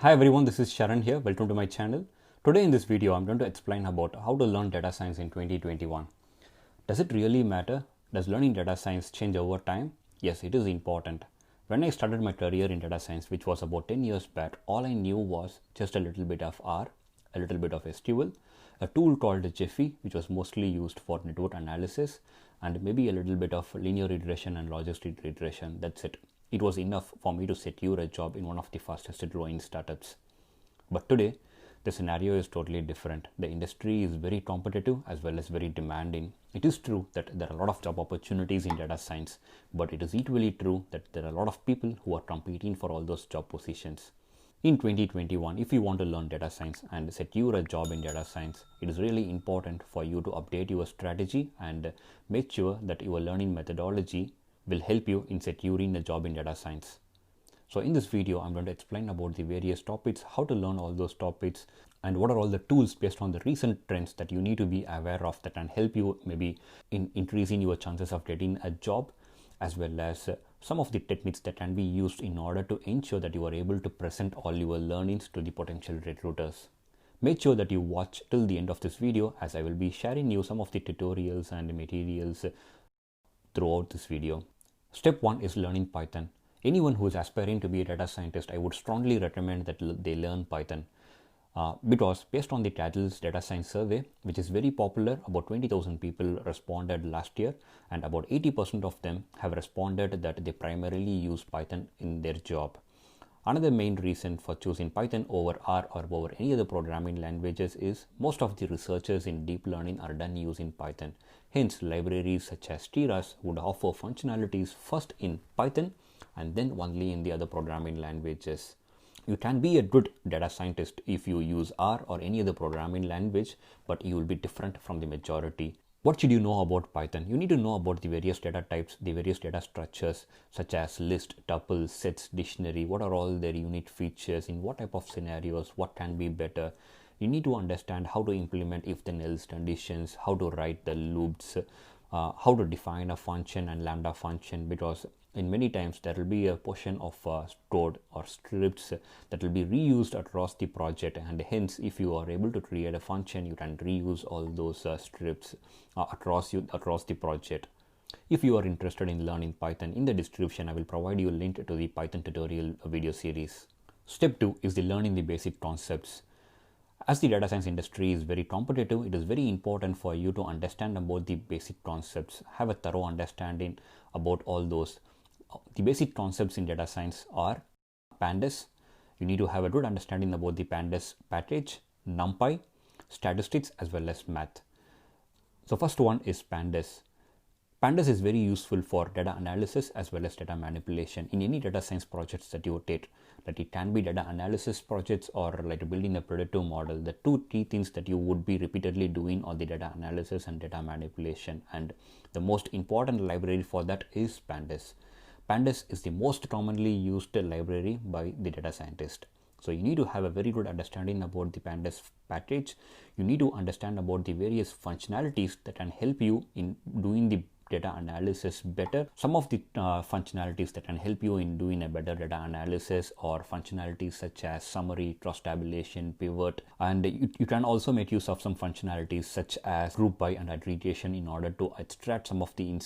Hi everyone, this is Sharan here. Welcome to my channel. Today in this video, I'm going to explain about how to learn data science in 2021. Does it really matter? Does learning data science change over time? Yes, it is important. When I started my career in data science, which was about 10 years back, all I knew was just a little bit of R, a little bit of SQL, a tool called Gephi, which was mostly used for network analysis, and maybe a little bit of linear regression and logistic regression. That's it. It was enough for me to secure a job in one of the fastest growing startups. But today, the scenario is totally different. The industry is very competitive as well as very demanding. It is true that there are a lot of job opportunities in data science, but it is equally true that there are a lot of people who are competing for all those job positions. In 2021, if you want to learn data science and secure a job in data science, it is really important for you to update your strategy and make sure that your learning methodology will help you in securing a job in data science. So in this video, I'm going to explain about the various topics, how to learn all those topics, and what are all the tools based on the recent trends that you need to be aware of that can help you maybe in increasing your chances of getting a job, as well as some of the techniques that can be used in order to ensure that you are able to present all your learnings to the potential recruiters. Make sure that you watch till the end of this video, as I will be sharing you some of the tutorials and materials throughout this video. Step 1 is learning Python. Anyone who is aspiring to be a data scientist, I would strongly recommend that they learn Python. Because based on the Tagle's data science survey, which is very popular, about 20,000 people responded last year, and about 80% of them have responded that they primarily use Python in their job. Another main reason for choosing Python over R or over any other programming languages is most of the researchers in deep learning are done using Python. Hence, libraries such as Keras would offer functionalities first in Python and then only in the other programming languages. You can be a good data scientist if you use R or any other programming language, but you will be different from the majority. What should you know about Python? You need to know about the various data types, the various data structures, such as list, tuple, sets, dictionary. What are all their unique features, in what type of scenarios, what can be better. You need to understand how to implement if then else conditions, how to write the loops, how to define a function and lambda function, because in many times there will be a portion of code or scripts that will be reused across the project, and hence if you are able to create a function, you can reuse all those scripts across the project. If you are interested in learning Python, in the description I will provide you a link to the Python tutorial video series. Step 2 is the learning the basic concepts. As the data science industry is very competitive, it is very important for you to understand about the basic concepts, have a thorough understanding about all those. The basic concepts in data science are pandas. You need to have a good understanding about the pandas package, NumPy, statistics, as well as math. So first one is pandas. Pandas is very useful for data analysis as well as data manipulation in any data science projects that you take. That it can be data analysis projects or like building a predictive model. The two key things that you would be repeatedly doing are the data analysis and data manipulation, and the most important library for that is pandas. Pandas is the most commonly used library by the data scientist. So you need to have a very good understanding about the pandas package. You need to understand about the various functionalities that can help you in doing the data analysis better. Some of the functionalities that can help you in doing a better data analysis or functionalities such as summary, cross tabulation, pivot, and you can also make use of some functionalities such as group by and aggregation in order to extract some of the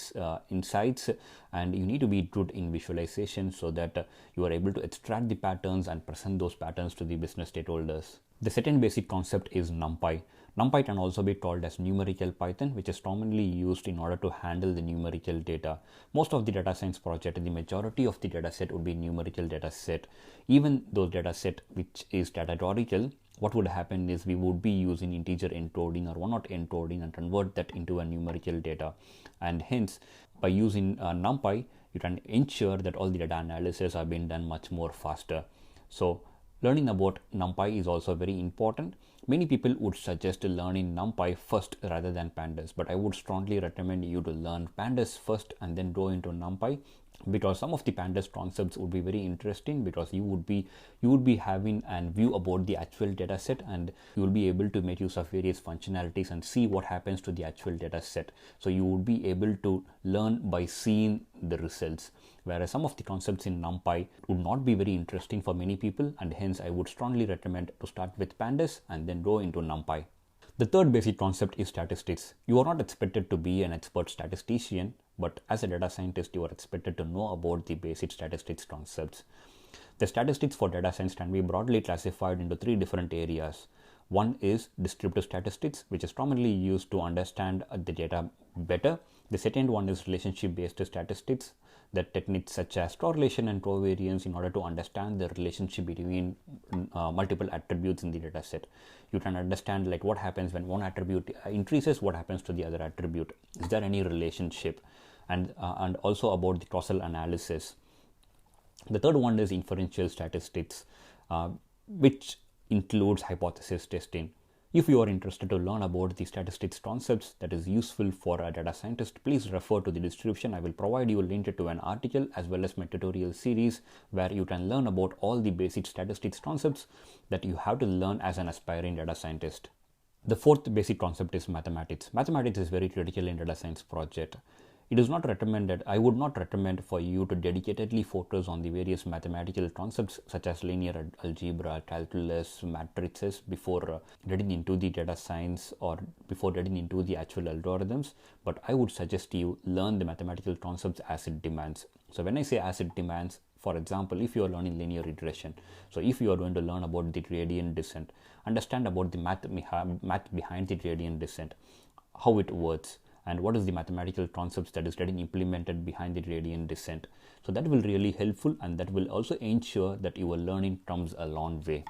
insights, and you need to be good in visualization so that you are able to extract the patterns and present those patterns to the business stakeholders. The second basic concept is NumPy. NumPy can also be called as numerical Python, which is commonly used in order to handle the numerical data. Most of the data science project, the majority of the data set would be numerical data set. Even those data set which is categorical, what would happen is we would be using integer encoding or one-hot encoding and convert that into a numerical data. And hence, by using NumPy, you can ensure that all the data analysis are being done much more faster. So learning about NumPy is also very important. Many people would suggest learning NumPy first rather than pandas, but I would strongly recommend you to learn pandas first and then go into NumPy. because some of the pandas concepts would be very interesting, because you would be having a view about the actual data set, and you will be able to make use of various functionalities and see what happens to the actual data set. So you would be able to learn by seeing the results, whereas some of the concepts in NumPy would not be very interesting for many people, and hence I would strongly recommend to start with pandas and then go into NumPy. The third basic concept is statistics. You are not expected to be an expert statistician, but as a data scientist, you are expected to know about the basic statistics concepts. The statistics for data science can be broadly classified into three different areas. One is descriptive statistics, which is commonly used to understand the data better. The second one is relationship-based statistics, that techniques such as correlation and covariance in order to understand the relationship between multiple attributes in the data set. You can understand like what happens when one attribute increases, what happens to the other attribute. Is there any relationship? And also about the causal analysis. The third one is inferential statistics, which includes hypothesis testing. If you are interested to learn about the statistics concepts that is useful for a data scientist, please refer to the description. I will provide you a link to an article as well as my tutorial series where you can learn about all the basic statistics concepts that you have to learn as an aspiring data scientist. The fourth basic concept is mathematics. Mathematics is very critical in data science project. It is not recommended, I would not recommend for you to dedicatedly focus on the various mathematical concepts such as linear algebra, calculus, matrices before getting into the data science or before getting into the actual algorithms. But I would suggest you learn the mathematical concepts as it demands. So when I say as it demands, for example, if you are learning linear regression, so if you are going to learn about the gradient descent, understand about the math behind the gradient descent, how it works, and what is the mathematical concepts that is getting implemented behind the gradient descent. So that will really helpful, and that will also ensure that your learning comes a long way.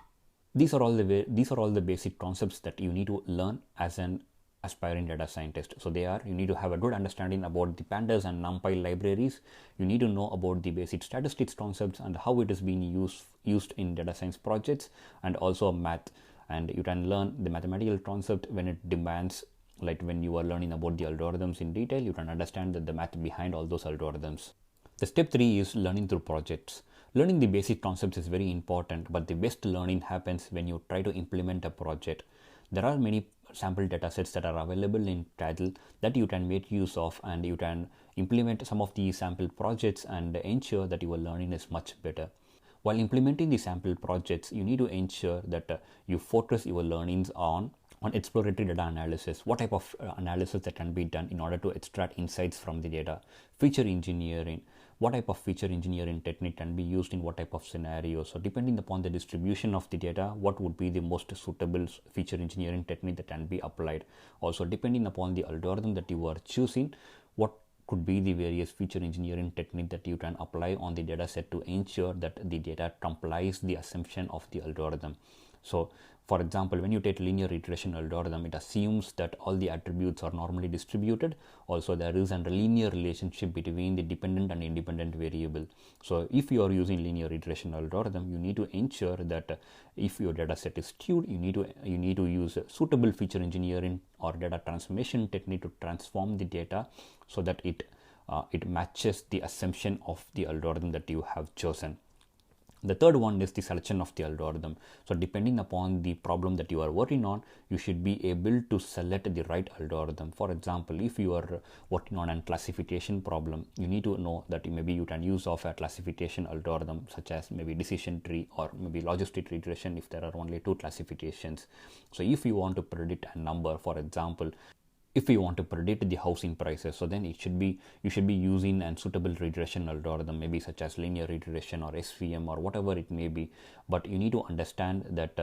These are all the basic concepts that you need to learn as an aspiring data scientist. So you need to have a good understanding about the pandas and NumPy libraries. You need to know about the basic statistics concepts and how it is being used in data science projects, and also math. And you can learn the mathematical concept when it demands. Like when you are learning about the algorithms in detail, you can understand the math behind all those algorithms. The step 3 is learning through projects. Learning the basic concepts is very important, but the best learning happens when you try to implement a project. There are many sample datasets that are available in Taggle that you can make use of, and you can implement some of these sample projects and ensure that your learning is much better. While implementing the sample projects, you need to ensure that you focus your learnings on exploratory data analysis, what type of analysis that can be done in order to extract insights from the data, feature engineering, what type of feature engineering technique can be used in what type of scenario. So depending upon the distribution of the data, what would be the most suitable feature engineering technique that can be applied. Also depending upon the algorithm that you are choosing, what could be the various feature engineering technique that you can apply on the data set to ensure that the data complies the assumption of the algorithm. So for example, when you take linear regression algorithm, it assumes that all the attributes are normally distributed. Also, there is a linear relationship between the dependent and independent variable. So if you are using linear regression algorithm, you need to ensure that if your data set is skewed, you need to use suitable feature engineering or data transformation technique to transform the data so that it matches the assumption of the algorithm that you have chosen. The third one is the selection of the algorithm. So depending upon the problem that you are working on, you should be able to select the right algorithm. For example, if you are working on a classification problem, you need to know that maybe you can use of a classification algorithm such as maybe decision tree or maybe logistic regression if there are only 2 classifications. So if you want to predict a number, for example, if you want to predict the housing prices, so then you should be using a suitable regression algorithm, maybe such as linear regression or SVM or whatever it may be. But you need to understand that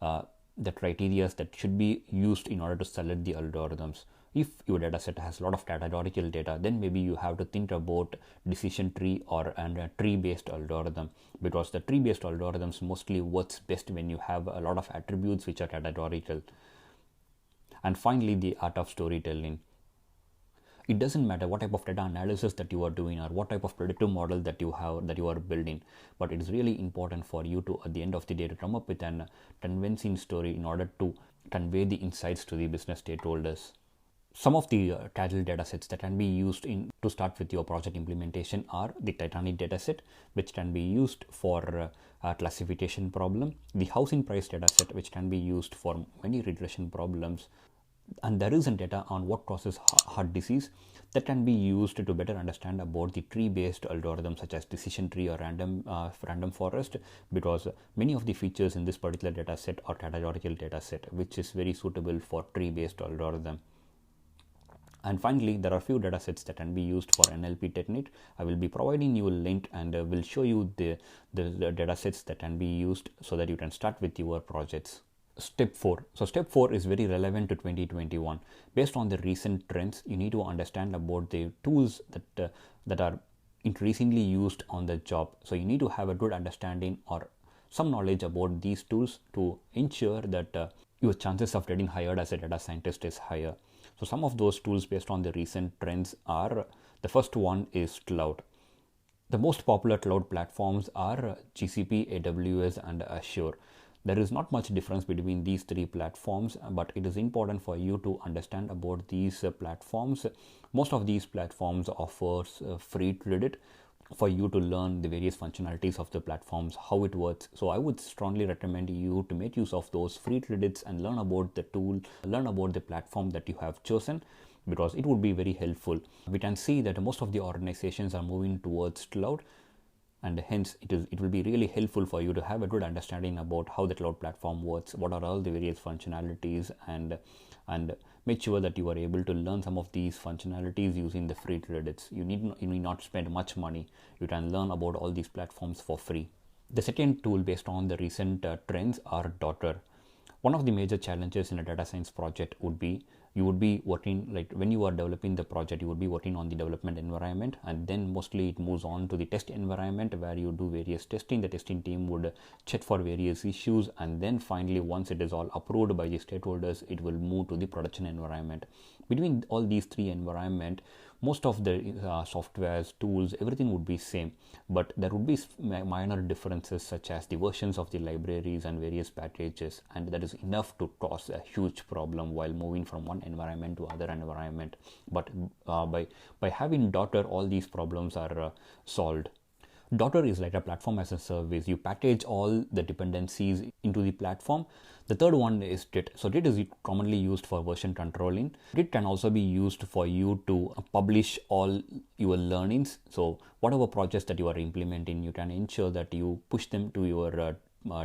the criteria that should be used in order to select the algorithms. If your data set has a lot of categorical data, then maybe you have to think about decision tree or a tree-based algorithm, because the tree-based algorithms mostly works best when you have a lot of attributes which are categorical. And finally, the art of storytelling. It doesn't matter what type of data analysis that you are doing or what type of predictive model that you are building, but it is really important for you to, at the end of the day, to come up with a convincing story in order to convey the insights to the business stakeholders. Some of the Tagile datasets that can be used to start with your project implementation are the Titanic dataset, which can be used for classification problem, the housing price dataset, which can be used for many regression problems, and there is data on what causes heart disease that can be used to better understand about the tree-based algorithms such as decision tree or random forest, because many of the features in this particular dataset are categorical dataset, which is very suitable for tree-based algorithm. And finally, there are few datasets that can be used for NLP technique. I will be providing you a link and will show you the datasets that can be used so that you can start with your projects. Step 4. So step 4 is very relevant to 2021. Based on the recent trends, you need to understand about the tools that are increasingly used on the job. So you need to have a good understanding or some knowledge about these tools to ensure that your chances of getting hired as a data scientist is higher. So some of those tools based on the recent trends are, the first one is cloud. The most popular cloud platforms are GCP, AWS, and Azure. There is not much difference between these three platforms, but it is important for you to understand about these platforms. Most of these platforms offers free credit for you to learn the various functionalities of the platforms, how it works. So I would strongly recommend you to make use of those free credits and learn about the tool, learn about the platform that you have chosen, because it would be very helpful. We can see that most of the organizations are moving towards cloud, and hence it will be really helpful for you to have a good understanding about how the cloud platform works, what are all the various functionalities, and make sure that you are able to learn some of these functionalities using the free credits. You need not spend much money. You can learn about all these platforms for free. The second tool based on the recent trends are Docker. One of the major challenges in a data science project would be you would be working, like when you are developing the project, you would be working on the development environment, and then mostly it moves on to the test environment where you do various testing. The testing team would check for various issues, and then finally once it is all approved by the stakeholders, it will move to the production environment. Between all these three environment, most of the softwares, tools, everything would be same, but there would be minor differences such as the versions of the libraries and various packages, and that is enough to cause a huge problem while moving from one environment to other environment. But by having Docker, all these problems are solved. Docker is like a platform as a service. You package all the dependencies into the platform. The third one is Git. So Git is commonly used for version controlling. Git can also be used for you to publish all your learnings. So whatever projects that you are implementing, you can ensure that you push them to your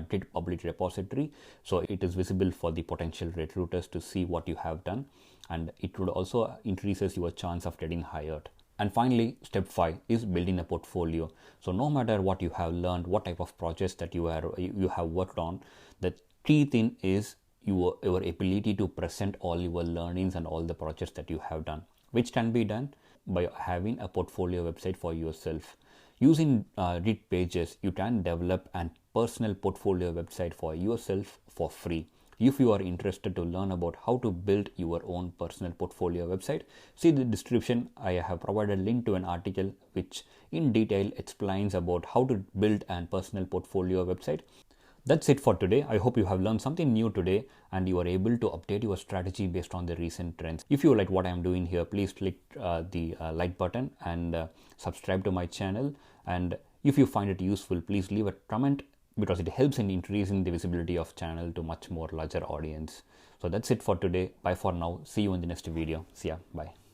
Git public repository, so it is visible for the potential recruiters to see what you have done, and it would also increases your chance of getting hired. And finally, step 5 is building a portfolio. So no matter what you have learned, what type of projects that you have worked on, the key thing is your ability to present all your learnings and all the projects that you have done, which can be done by having a portfolio website for yourself. Using Git Pages, you can develop a personal portfolio website for yourself for free. If you are interested to learn about how to build your own personal portfolio website, see the description. I have provided a link to an article which in detail explains about how to build a personal portfolio website. That's it for today. I hope you have learned something new today and you are able to update your strategy based on the recent trends. If you like what I am doing here, please click the like button and subscribe to my channel. And if you find it useful, please leave a comment, because it helps in increasing the visibility of channel to much more larger audience. So that's it for today. Bye for now. See you in the next video. See ya. Bye.